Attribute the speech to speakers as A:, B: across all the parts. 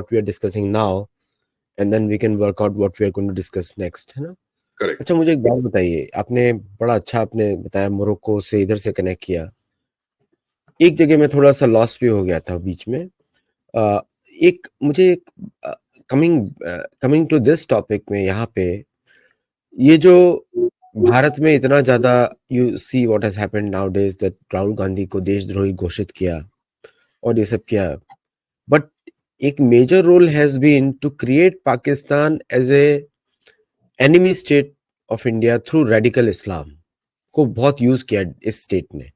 A: what we are discussing now, and then we can work out what we are going to discuss next, है ना?
B: Correct.
A: अच्छा, मुझे एक बात बताइए, आपने बड़ा अच्छा आपने बताया, मोरक्को से इधर से कनेक्ट किया। एक जगह में थोड़ा सा लॉस भी हो गया था बीच में। एक मुझे एक कमिंग टू दिस टॉपिक में यहाँ पे ये जो भारत में इतना ज्यादा, you see what has happened nowadays, that Rahul Gandhi को देशद्रोही घोषित किया और ये सब किया, बट एक major role has been to create Pakistan as a enemy state of India through radical Islam को बहुत यूज किया इस स्टेट ने।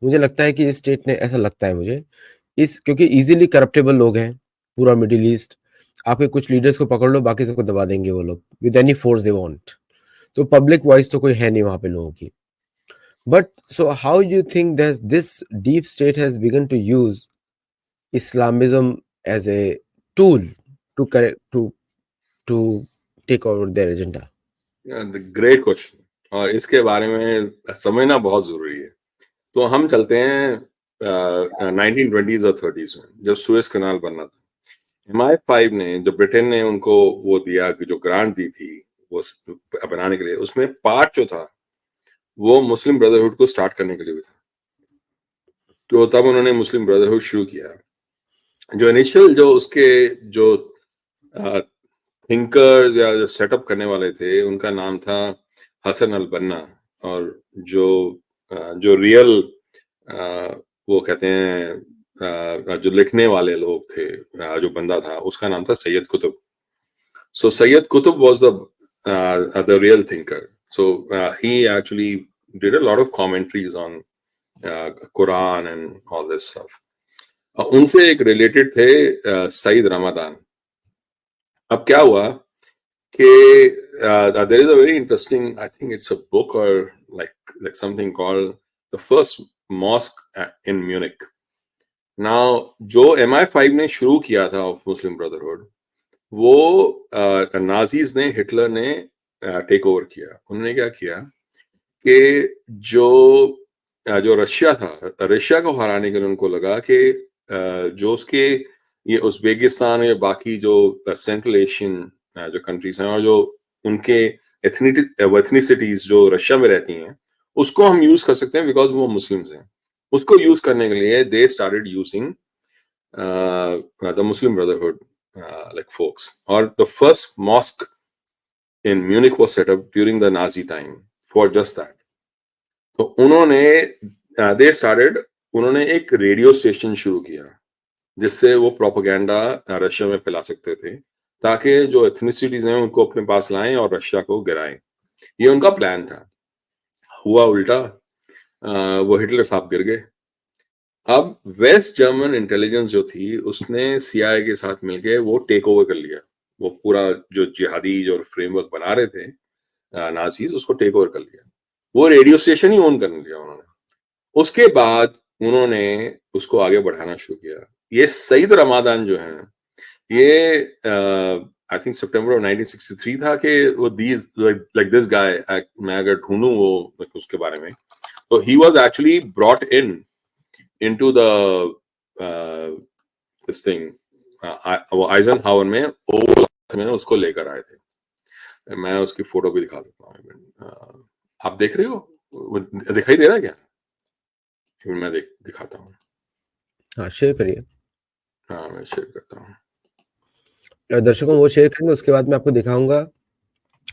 A: मुझे लगता है कि इस स्टेट ने, ऐसा लगता है मुझे, इस क्योंकि इजीली करप्टेबल लोग हैं पूरा मिडिल ईस्ट, आपके कुछ लीडर्स को पकड़ लो, बाकी सबको दबा देंगे वो लोग with any force they want. तो पब्लिक वॉइस तो कोई है नहीं वहां पे लोगों की। But so how you think that this deep state has begun to use Islamism as a tool to to take over their agenda?
B: Great question, और इसके बारे में समझना बहुत जरूरी है। तो हम चलते हैं 1920s और 30s में, जब सुएज कनाल बनना था। MI5 ने, जो ब्रिटेन ने उनको वो दिया, जो ग्रांट दी थी वो बनाने के लिए, उसमें पार्ट जो था वो मुस्लिम ब्रदरहुड को स्टार्ट करने के लिए भी था। तो तब उन्होंने मुस्लिम ब्रदरहुड शुरू किया। जो इनिशियल जो उसके जो थिंकर्स या जो सेटअप करने वाले थे, उनका नाम था हसन अल बन्ना, और जो रियल वो कहते हैं जो लिखने वाले लोग थे, जो बंदा था उसका नाम था Sayyid Qutb. So Sayyid Qutb was the real thinker. So he actually did a lot of commentaries on Quran and all this stuff. उनसे एक रिलेटेड थे सईद रमादान। अब क्या हुआ कि there is a very interesting, I think it's a book or like something called the first mosque in Munich. Now जो MI5 ने शुरू किया था ऑफ मुस्लिम ब्रदरहुड, वो नाजीज ने, हिटलर ने टेक ओवर किया। उन्होंने क्या किया कि जो रशिया था, रशिया को हराने के लिए उनको लगा कि जो उसके ये उज़्बेकिस्तान या बाकी जो सेंट्रल एशियन जो कंट्रीज हैं और जो उनके एथनिसिटीज जो रशिया में रहती हैं, उसको हम यूज कर सकते हैं बिकॉज वो मुस्लिम्स हैं। उसको यूज करने के लिए they started using the Muslim brotherhood like folks, और the first mosque in Munich was set up during the Nazi time for just that. तो उन्होंने एक रेडियो स्टेशन शुरू किया जिससे वो प्रोपेगेंडा रशिया में फैला सकते थे, ताकि जो एथनिसिटीज हैं उनको अपने पास लाएं और रशिया को गिराएं। ये उनका प्लान था। हुआ उल्टा, वो हिटलर साहब गिर गए। अब वेस्ट जर्मन इंटेलिजेंस जो थी उसने CIA के साथ मिलके वो टेक ओवर कर लिया। वो पूरा जो जिहादी जो फ्रेमवर्क बना रहे थे नाजीज, उसको टेक ओवर कर लिया। वो रेडियो स्टेशन ही ओन कर लिया उन्होंने। उसके बाद उन्होंने उसको आगे बढ़ाना शुरू किया। ये सईद रमादान जो है, ये आई थिंक सितंबर ऑफ 1963 था कि वो दीज लाइक दिस गाय, मैं अगर ढूंढूं वो उसके बारे में, तो he was actually brought into the this thing, वो आइजनहावर में ओवल में उसको लेकर आए थे। मैं उसकी फोटो भी दिखा सकता हूँ। आप देख रहे हो, वो दिखाई दे रहा है क्या? मैं दिखाता हूँ।
A: हाँ, शेयर करिए।
B: हाँ, मैं शेयर करता हूँ।
A: दर्शकों वो शेयर करेंगे, उसके बाद मैं आपको दिखाऊंगा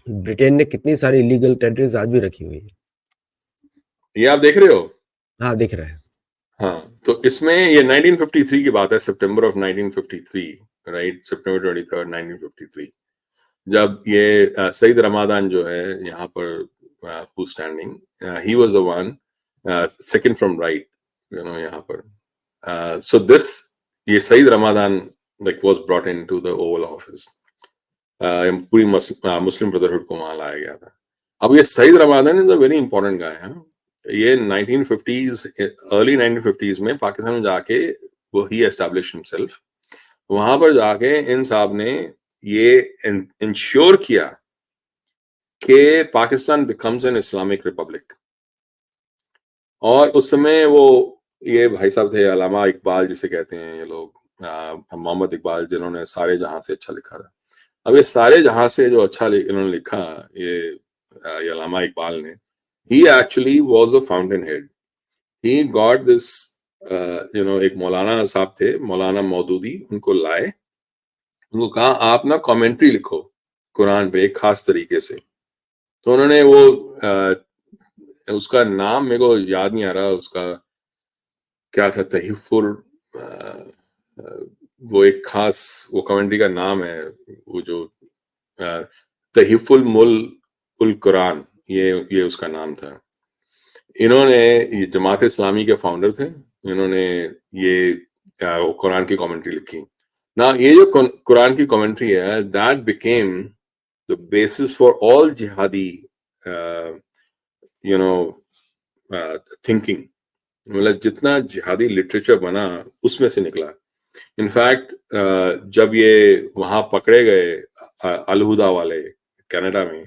A: ब्रिटेन ने कितनी सारी इलीगल टेरिटरीज आज भी रखी हुई है।
B: ये आप देख रहे हो?
A: हाँ, दिख रहा है।
B: हाँ, तो इसमें ये 1953 की बात है, सितंबर ऑफ 1953, राइट, सितंबर 23, 1953, जब ये सईद रमादान जो है यहाँ पर who standing, he was the one second from right, you know, यहाँ पर। सो दिस, ये Said Ramadan like was brought into the Oval Office. पूरी मुस्लिम ब्रदरहुड को वहां लाया गया था। अब ये Said Ramadan is a very important guy है। ये 1950s, अर्ली 1950s में पाकिस्तान में जाके वो ही एस्टैब्लिश हिमसेल्फ। वहां पर जाके इन साहब ने ये इंश्योर किया कि Pakistan becomes an Islamic Republic. और उस समय वो ये भाई साहब थे अलामा इकबाल जिसे कहते हैं ये लोग, मोहम्मद इकबाल, जिन्होंने सारे जहां से अच्छा लिखा था। अब ये सारे जहां से जो अच्छा इन्होंने लिखा, ये अल्लामा इकबाल ने, he actually was a fountainhead. He got this, एक मौलाना साहब थे, मौलाना मौदूदी, उनको लाए, उनको कहा आप ना कमेंट्री लिखो कुरान पे एक खास तरीके से। तो उन्होंने उसका नाम मेरे को याद नहीं आ रहा, उसका क्या था, तहीफुल, अ, अ, वो एक खास वो कमेंट्री का नाम है, वो जो अ, तहीफुल मुल उल कुरान, ये उसका नाम था। इन्होंने, ये जमात इस्लामी के फाउंडर थे, इन्होंने ये कुरान की कमेंट्री लिखी ना। ये जो कुरान की कमेंट्री है, that became the basis for all जिहादी यू नो थिंकिंग। मतलब जितना जिहादी लिटरेचर बना उसमें से निकला। इनफैक्ट जब ये वहां पकड़े गए अलहुदा वाले कनाडा में,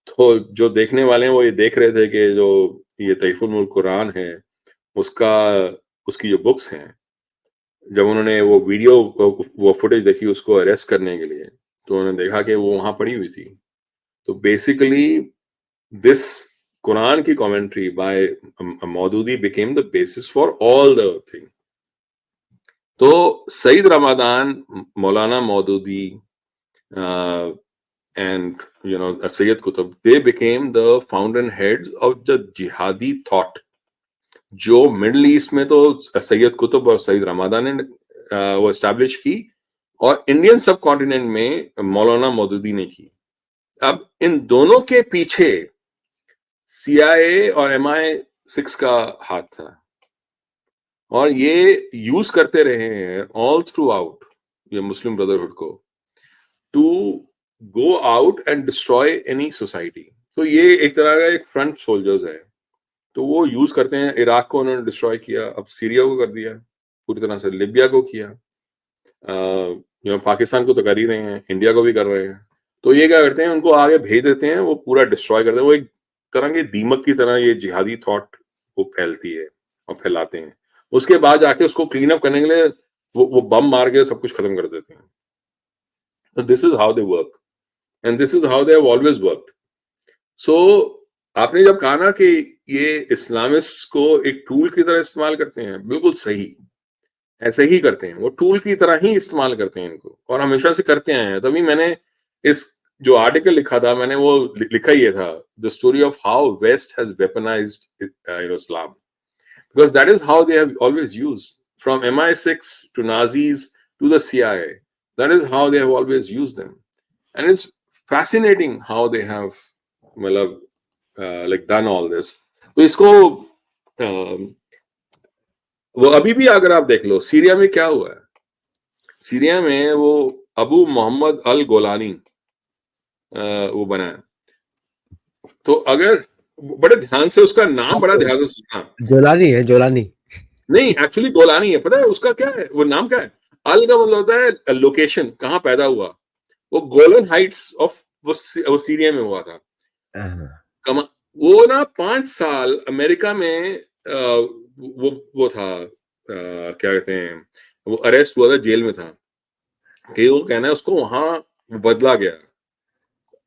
B: तो जो देखने वाले हैं वो ये देख रहे थे कि जो ये तहफुल मुल्क कुरान है, उसका उसकी जो बुक्स हैं, जब उन्होंने वो वीडियो वो फुटेज देखी उसको अरेस्ट करने के लिए, तो उन्होंने देखा कि वो वहां पड़ी हुई थी। तो बेसिकली दिस कुरान की commentary by Maududi became the basis for all the thing. तो Said Ramadan, Maulana Maududi, and Sayyid Qutb, they became the founder heads of the jihadi thought, जो मिडल ईस्ट में तो सैयद कुतुब और सईद रमादान ने वो एस्टैब्लिश की, और इंडियन सब कॉन्टिनेंट में मौलाना मौदूदी ने की। अब इन दोनों के पीछे CIA और MI6 का हाथ था, और ये यूज करते रहे हैं ऑल थ्रू आउट ये मुस्लिम ब्रदरहुड को, to go out and destroy any society. तो ये एक तरह का एक फ्रंट सोल्जर्स है, तो वो यूज करते हैं। इराक को उन्होंने डिस्ट्रॉय किया, अब सीरिया को कर दिया, पूरी तरह से लिबिया को किया, पाकिस्तान को तो कर ही रहे हैं, इंडिया को भी कर रहे हैं। तो ये क्या करते हैं, उनको आगे भेज देते हैं, वो पूरा डिस्ट्रॉय करते हैं। वो एक तरह के दीमक की तरह ये जिहादी थॉट वो फैलती है और फैलाते हैं। उसके बाद जाके उसको क्लीन अप करने के लिए वो बम मार के सब कुछ खत्म कर देते हैं। तो this is how they work, and this is how they have always worked. So आपने जब कहा ना कि ये इस्लामिस्ट को एक टूल की तरह इस्तेमाल करते हैं, बिल्कुल सही, ऐसे ही करते हैं। वो टूल की तरह ही इस्तेमाल करते हैं इनको, और हमेशा से करते आए हैं। तभी मैंने इस जो आर्टिकल लिखा था, मैंने वो लिखा ही था, the story of how West has weaponized Islam, because that is how they have always used, from MI6 to Nazis to the CIA, that is how they have always used them. And it's fascinating how they have, मतलब like done all this। तो इसको वो अभी भी अगर आप देख लो, Syria में क्या हुआ है, सीरिया में वो अबू मोहम्मद अल गोलानी वो बना है। तो अगर बड़े ध्यान से उसका नाम, बड़ा ध्यान से सुनना।
A: जोलानी है, जोलानी।
B: नहीं, एक्चुअली गोलानी है। पता है उसका क्या है, वो नाम क्या है? अल का मतलब होता है लोकेशन, कहाँ पैदा हुआ। वो गोलन हाइट्स ऑफ वो सीरिया में हुआ था।
A: हाँ,
B: कमा वो ना 5 साल अमेरिका में वो था, क्या कहते हैं, वो अरेस्ट हुआ था, जेल में था, कि वो कहना है उसको वहां बदला गया।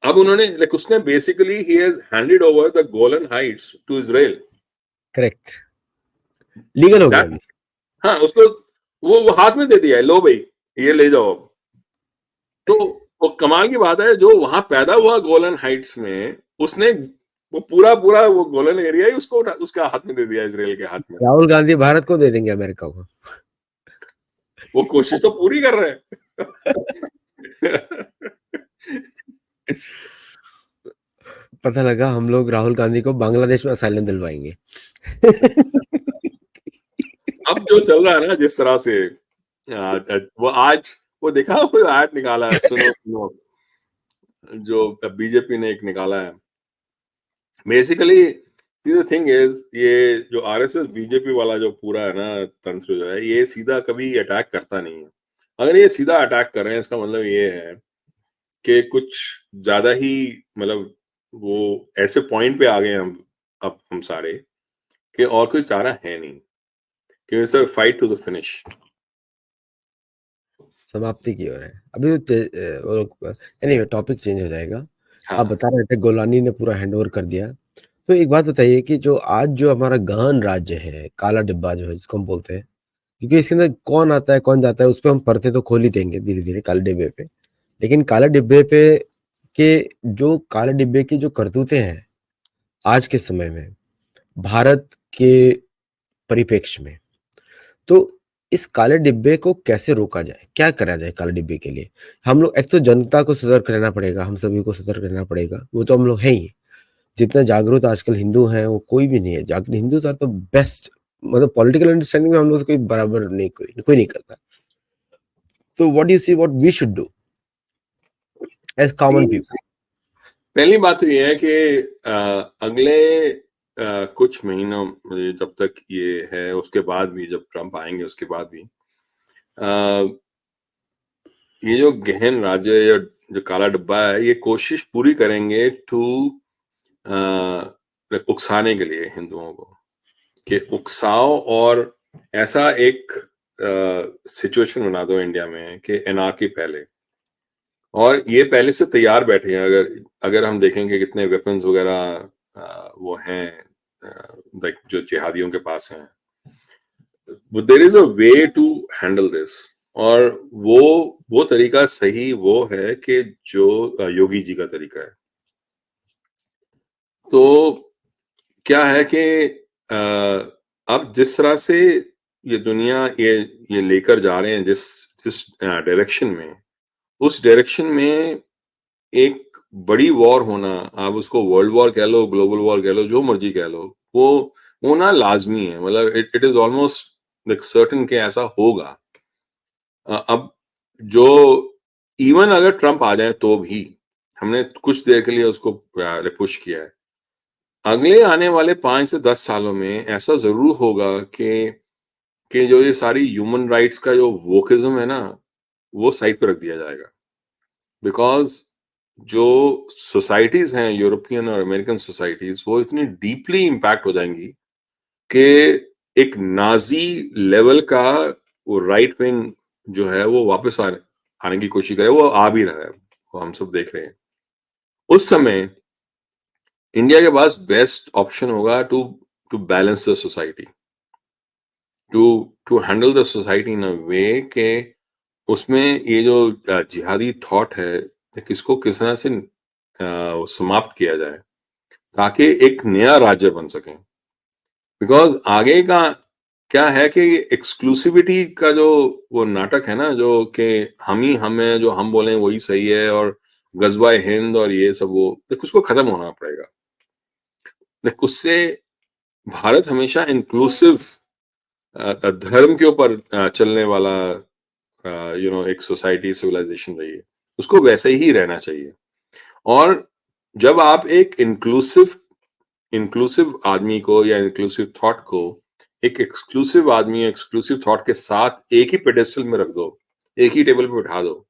B: अब उन्होंने लाइक उसने बेसिकली ही has handed over the Golan Heights to Israel.
A: Correct, legal हो गया
B: दैट,
A: अभी।
B: हाँ, उसको वो हाथ में दे दिया है, लो भाई ये ले जाओ अब। तो वो कमाल की बात है, जो वहां पैदा हुआ गोलन हाइट्स में, उसने वो पूरा पूरा वो गोलन एरिया ही उसको उसका हाथ में दे दिया, इसराइल के हाथ में।
A: राहुल गांधी भारत को दे देंगे अमेरिका को।
B: वो कोशिश तो पूरी कर रहे हैं।
A: पता लगा हम लोग राहुल गांधी को बांग्लादेश में असाइलम दिलवाएंगे।
B: अब जो चल रहा है ना जिस तरह से, वो आज वो देखा, वो ऐड निकाला है, सुनो सुनो, जो बीजेपी ने एक निकाला है। बेसिकली द थिंग इज, ये जो RSS बीजेपी वाला जो पूरा है ना तंत्र जो है, ये सीधा कभी अटैक करता नहीं है। अगर ये सीधा अटैक कर रहे हैं, इसका मतलब ये है कि कुछ ज्यादा ही, मतलब वो ऐसे पॉइंट पे आ गए हम, अब हम सारे, कि और कोई चारा है नहीं, कि sir fight to the finish.
A: समाप्ति की ओर है। अभी तो एनीवे टॉपिक चेंज हो जाएगा। आप
B: हाँ।
A: बता रहे थे गोलानी ने पूरा हैंडओवर कर दिया। तो एक बात बताइए कि जो आज जो हमारा गहन राज्य है, काला डिब्बा जो है जिसको हम बोलते हैं, क्योंकि इसके अंदर कौन आता है, कौन जाता है, उस पे हम पर्दे तो खोल ही देंगे धीरे-धीरे काले डिब्बे पे। लेकिन काले डिब्बे पे के जो काले डिब्बे की जो करतूतें हैं, आज के समय में, भारत के परिप्रेक्ष्य में, तो इस काले डिब्बे को कैसे रोका जाए? क्या करा जाए काले डिब्बे के लिए? हम लोग एक तो जनता को सतर्क रहना पड़ेगा, हम सभी को सतर्क रहना पड़ेगा, वो तो हम लोग हैं ही। जितने जागरूक आजकल हिंदू हैं, वो कोई भी नहीं है। जाग हिंदूज़ आर द बेस्ट, मतलब पॉलिटिकल अंडरस्टैंडिंग में हम लोग से कोई बराबर नहीं, कोई नहीं करता। तो what do you see what we should do as
B: see
A: common people?
B: पहली बात तो ये है कि अगले कुछ महीनों में जब तक ये है, उसके बाद भी जब ट्रम्प आएँगे उसके बाद भी ये जो गहन राज्य या जो काला डिब्बा है, ये कोशिश पूरी करेंगे उकसाने के लिए हिंदुओं को, कि उकसाओ और ऐसा एक सिचुएशन बना दो इंडिया में कि एनार्की फैले। और ये पहले से तैयार बैठे हैं। अगर अगर हम देखेंगे कितने वेपन्स वगैरह वो हैं लाइक जो जिहादियों के पास हैं। There is a way to handle this. और वो तरीका सही वो है कि जो योगी जी का तरीका है। तो क्या है कि अब जिस तरह से ये दुनिया ये लेकर जा रहे हैं जिस जिस डायरेक्शन में, उस डायरेक्शन में एक बड़ी वॉर होना, आप उसको वर्ल्ड वॉर कह लो, ग्लोबल वॉर कह लो, जो मर्जी कह लो, वो होना लाजमी है। मतलब it is almost like certain कि ऐसा होगा। अब जो इवन अगर ट्रम्प आ जाए तो भी हमने कुछ देर के लिए उसको पुश किया है। अगले आने वाले 5 से 10 सालों में ऐसा ज़रूर होगा कि जो ये सारी ह्यूमन राइट्स का जो वोकिज़्म है ना, वो साइड पे रख दिया जाएगा। बिकॉज़ जो सोसाइटीज़ हैं, यूरोपियन और अमेरिकन सोसाइटीज़, वो इतनी डीपली इम्पैक्ट हो जाएँगी कि एक नाज़ी लेवल का वो राइट विंग जो है, वो वापस आने की कोशिश करे। वो आ भी रहा है, वो हम सब देख रहे हैं। उस समय इंडिया के पास बेस्ट ऑप्शन होगा to to balance the society, to to handle the society in a way के उसमें ये जो जिहादी थॉट है, किसको किस तरह से समाप्त किया जाए ताकि एक नया राज्य बन सके। बिकॉज आगे का क्या है कि एक्सक्लूसिविटी का जो वो नाटक है ना, जो कि हम ही हम हैं, जो हम बोलें वही सही है, और गजवा हिंद और ये सब, वो देख उसको खत्म होना पड़ेगा। देख उससे भारत हमेशा इंक्लूसिव धर्म के ऊपर चलने वाला एक सोसाइटी सिविलाइजेशन रही है, उसको वैसे ही रहना चाहिए। और जब आप एक इंक्लूसिव इंक्लूसिव आदमी को या इंक्लूसिव थॉट को एक एक्सक्लूसिव आदमी एक्सक्लूसिव थॉट के साथ एक ही पेडेस्टल में रख दो, एक ही टेबल पे बिठा दो,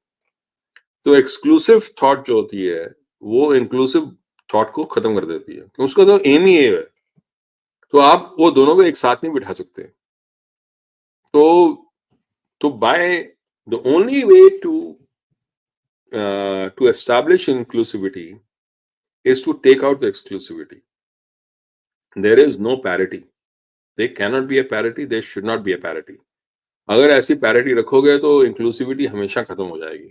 B: तो एक्सक्लूसिव थॉट जो होती है वो इंक्लूसिव थॉट को खत्म कर देती है। उसका तो एम ही ये है। तो आप वो दोनों को एक साथ नहीं बिठा सकते। तो by the only way to establish inclusivity is to take out the exclusivity. There is no parity. They cannot be a parity. They should not be a parity. अगर ऐसी पैरिटी रखोगे तो इंक्लूसिविटी हमेशा खत्म हो जाएगी।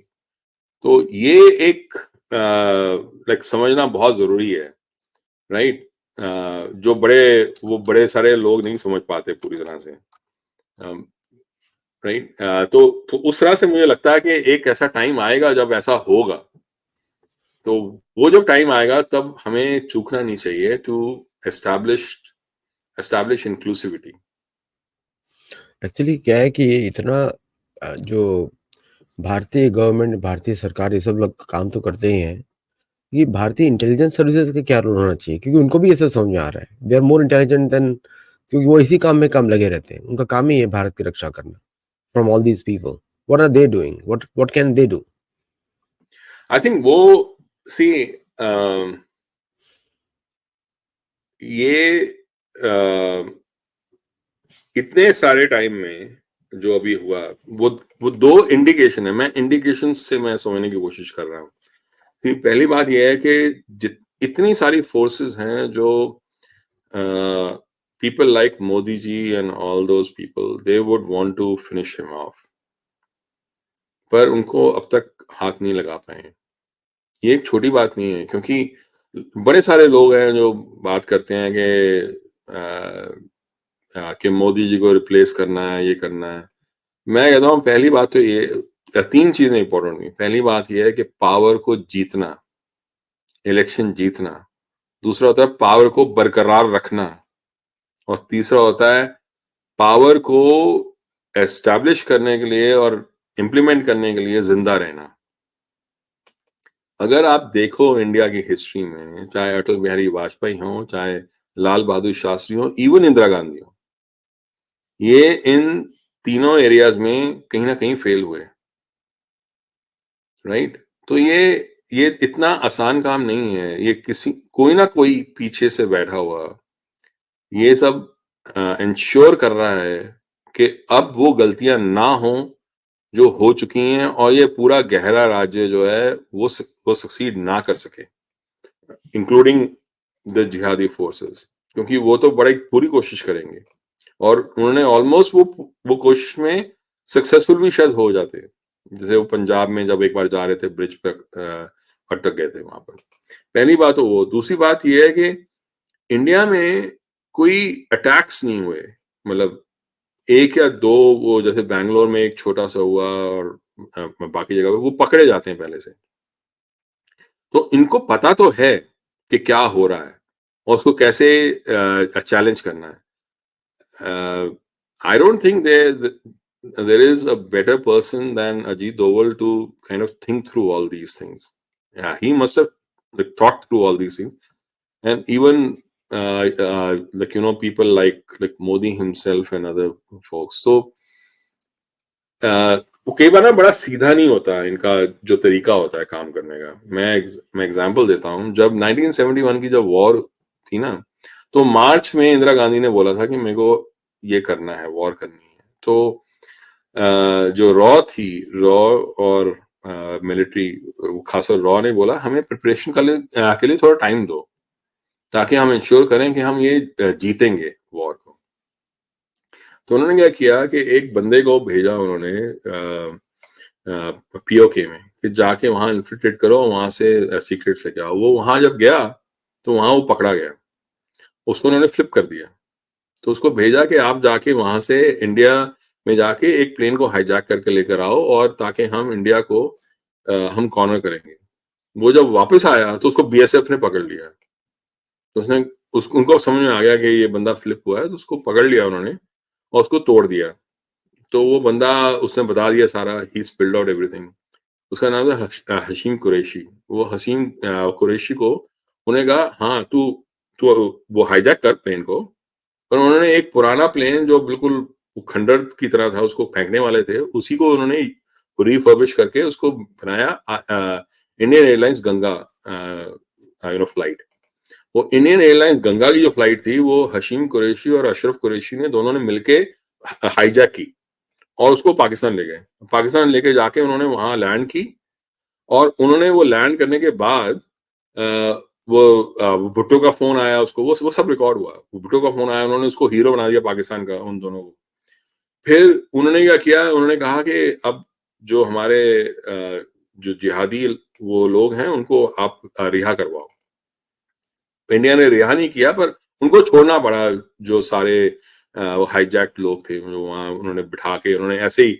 B: तो ये एक लाइक समझना बहुत जरूरी है, राइट? जो बड़े सारे लोग नहीं समझ पाते पूरी तरह से, राइट? तो उस तरह से मुझे लगता है कि एक ऐसा टाइम आएगा जब ऐसा होगा। तो वो जब टाइम आएगा तब हमें चूकना नहीं चाहिए to establish establish inclusivity.
A: Actually क्या है कि ये इतना जो भारतीय गवर्नमेंट, भारतीय सरकार, ये सब लोग काम तो करते ही हैं। ये भारतीय इंटेलिजेंस सर्विसेज का क्या रोल होना चाहिए? क्योंकि उनको भी ऐसा समझ में आ रहा है। They are more intelligent than, क्योंकि वो इसी काम में काम लगे रहते हैं। उनका काम ही है भारत की रक्षा करना from all these people. What are they doing? What can they do?
B: I think वो सी ये इतने सारे टाइम में जो अभी हुआ, वो दो इंडिकेशन है। मैं इंडिकेशन से मैं समझने की कोशिश कर रहा हूँ। पहली बात यह है कि इतनी सारी फोर्सेस हैं जो people like Modi ji and all those people, they would want to finish him off, पर उनको अब तक हाथ नहीं लगा पाए। ये एक छोटी बात नहीं है, क्योंकि बड़े सारे लोग हैं जो बात करते हैं कि मोदी जी को रिप्लेस करना है, ये करना है। मैं कहता हूँ पहली बात तो ये 3 चीजें इंपॉर्टेंट हैं। पहली बात ये है कि पावर को जीतना, इलेक्शन जीतना। दूसरा होता है पावर को बरकरार रखना, और तीसरा होता है पावर को एस्टैब्लिश करने के लिए और इम्प्लीमेंट करने के लिए जिंदा रहना। अगर आप देखो इंडिया की हिस्ट्री में, चाहे अटल बिहारी वाजपेयी हो, चाहे लाल बहादुर शास्त्री हो, इवन इंदिरा गांधी हो, ये इन तीनों एरियाज में कहीं ना कहीं फेल हुए, राइट? तो ये इतना आसान काम नहीं है। ये कोई ना कोई पीछे से बैठा हुआ ये सब इंश्योर कर रहा है कि अब वो गलतियां ना हो जो हो चुकी हैं, और ये पूरा गहरा राज्य जो है वो सक्सीड ना कर सके, इंक्लूडिंग द जिहादी फोर्सेस, क्योंकि वो तो बड़ी पूरी कोशिश करेंगे, और उन्होंने ऑलमोस्ट वो कोशिश में सक्सेसफुल भी शायद हो जाते। जैसे वो पंजाब में जब एक बार जा रहे थे, ब्रिज पे अटक गए थे वहां पर। पहली बात तो वो। दूसरी बात ये है कि इंडिया में कोई अटैक्स नहीं हुए, मतलब एक या दो, वो जैसे बैंगलोर में एक छोटा सा हुआ, और बाकी जगह पे वो पकड़े जाते हैं पहले से। तो इनको पता तो है कि क्या हो रहा है और उसको कैसे चैलेंज करना है। I don't think there is a better person than Ajit Doval to kind of think through all these things. Yeah, he must have thought through all these things, and even like people like Modi himself and other folks. So वो कई बार ना बड़ा सीधा नहीं होता इनका जो तरीका होता है काम करने का। मैं एग्जांपल देता हूँ। जब 1971 की जब वॉर थी ना, तो मार्च में इंदिरा गांधी ने बोला था कि मेरे को ये करना है, वॉर करनी है। तो जो रॉ और मिलिट्री, खासकर रॉ ने बोला हमें प्रिपरेशन के लिए थोड़ा टाइम दो, ताकि हम इंश्योर करें कि हम ये जीतेंगे वॉर को। तो उन्होंने क्या किया कि एक बंदे को भेजा उन्होंने पीओके में कि जाके वहां इन्फिल्ट्रेट करो, वहां से सीक्रेट्स लेके आओ। वो वहां जब गया तो वहां वो पकड़ा गया, उसको उन्होंने फ्लिप कर दिया। तो उसको भेजा कि आप जाके वहां से इंडिया में जाके एक प्लेन को हाईजैक करके लेकर आओ, और ताकि हम इंडिया को हम कॉर्नर करेंगे। वो जब वापस आया तो उसको बीएसएफ ने पकड़ लिया। तो उनको समझ में आ गया कि ये बंदा फ्लिप हुआ है, तो उसको पकड़ लिया उन्होंने और उसको तोड़ दिया। तो वो बंदा, उसने बता दिया सारा, ही स्पिल्ड आउट एवरीथिंग। उसका नाम था हशीम कुरैशी। वो हशीम कुरैशी को उन्होंने कहा हाँ तू तू वो हाईजैक कर प्लेन को। पर उन्होंने एक पुराना प्लेन जो बिल्कुल खंडर की तरह था, उसको फेंकने वाले थे, उसी को उन्होंने रिफर्बिश करके उसको बनाया इंडियन एयरलाइंस गंगा फ्लाइट। वो इंडियन एयरलाइंस गंगा की जो फ्लाइट थी, वो हशीम कुरैशी और अशरफ कुरैशी ने दोनों ने मिलके हाईजैक की और उसको पाकिस्तान ले गए। पाकिस्तान लेके जाके उन्होंने वहां लैंड की, और उन्होंने वो लैंड करने के बाद वो भुट्टो का फोन आया उसको, वो सब रिकॉर्ड हुआ। भुट्टो का फोन आया, उन्होंने उसको हीरो बना दिया पाकिस्तान का, उन दोनों को। फिर उन्होंने क्या किया, उन्होंने कहा कि अब जो हमारे जो जिहादी वो लोग हैं उनको आप रिहा करवाओ। इंडिया ने रिहा नहीं किया, पर उनको छोड़ना पड़ा। जो सारे वो हाईजैक्ड लोग थे, जो वहां उन्होंने बिठा के, उन्होंने ऐसे ही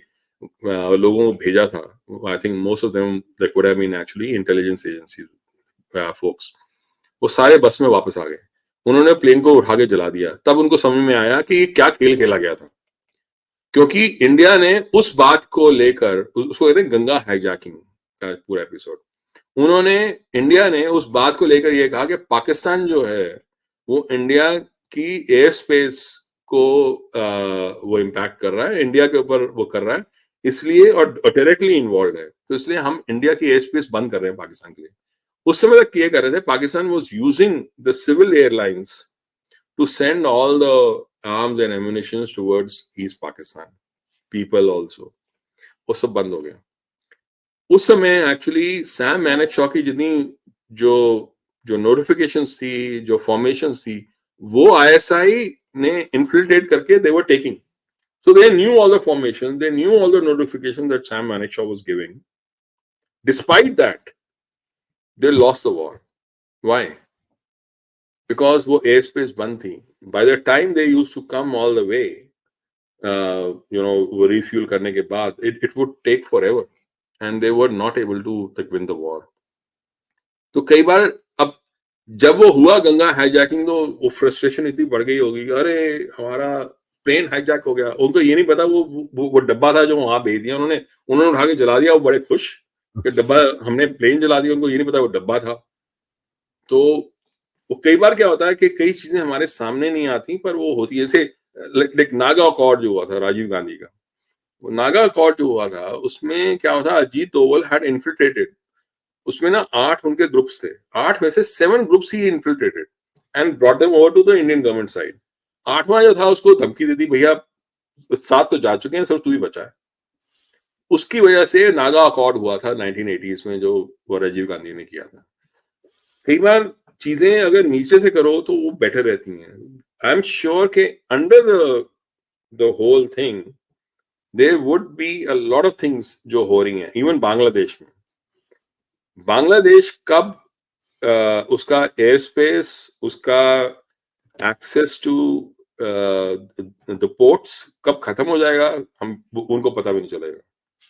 B: लोगों को भेजा था। I think most of them that would have been actually intelligence agency folks. वो सारे बस में वापस आ गए। उन्होंने प्लेन को उठा के जला दिया। तब उनको समझ में आया कि ये क्या खेल खेला गया था, क्योंकि इंडिया ने उस बात को लेकर, उसको कहते हैं गंगा हाईजैकिंग का पूरा एपिसोड, उन्होंने, इंडिया ने उस बात को लेकर यह कहा कि पाकिस्तान जो है वो इंडिया की एयर स्पेस को वो इम्पैक्ट कर रहा है, इंडिया के ऊपर वो कर रहा है, इसलिए, और डायरेक्टली इन्वॉल्व है, तो इसलिए हम इंडिया की एयर स्पेस बंद कर रहे हैं पाकिस्तान के लिए। उस समय तक ये कर रहे थे, Pakistan was using the civil airlines to send all the arms and ammunitions towards East Pakistan. People also, वो सब बंद हो गया। उस समय एक्चुअली सैम मानेकशॉ की जितनी जो जो नोटिफिकेशंस थी, जो फॉर्मेशंस थी, वो आईएसआई ने इन्फिल्ट्रेट करके they were taking. So they knew all the formation, they knew all the notification that Sam Manekshaw was giving. Despite that, they lost the war. Why? Because वो air space बंद थी. By the time they used to come all the way, वो refuel करने के बाद, it would take forever, and they were not able to like win the war. तो कई बार अब जब वो हुआ गंगा हाईजैकिंग, तो वो फ्रस्ट्रेशन इतनी बढ़ गई होगी, अरे हमारा प्लेन हाईजैक हो गया। उनको ये नहीं पता वो डब्बा था जो वहां भेज दिया उन्होंने उठा के जला दिया। वो बड़े खुश कि डब्बा, हमने प्लेन जला दिया। उनको ये नहीं पता वो डब्बा था। तो वो कई बार क्या होता है कि कई चीजें हमारे सामने नहीं आती, पर वो होती है। जैसे लाइक नागा अकॉर्ड जो हुआ था राजीव गांधी का, वो नागा अकॉर्ड जो हुआ था, उसमें क्या हुआ था, अजीत दोवल हैड इन्फिल्ट्रेटेड। उसमें ना 8 उनके ग्रुप्स थे, 8 में से 7 ग्रुप्स ही infiltrated and brought them over to the Indian government side. 8वां जो था उसको धमकी दे दी, भैया 7 तो जा चुके हैं, सब तू ही बचा है। उसकी वजह से नागा अकॉर्ड हुआ था 1980s में, जो वो राजीव गांधी ने किया था। कई बार चीजें अगर नीचे से करो तो वो बेटर रहती हैं। आई एम श्योर के under the whole thing there would be a lot of things जो हो रही हैं। इवन बांग्लादेश में, बांग्लादेश कब उसका एयर स्पेस, उसका एक्सेस टू द पोर्ट्स कब खत्म हो जाएगा, हम उनको पता भी नहीं चलेगा।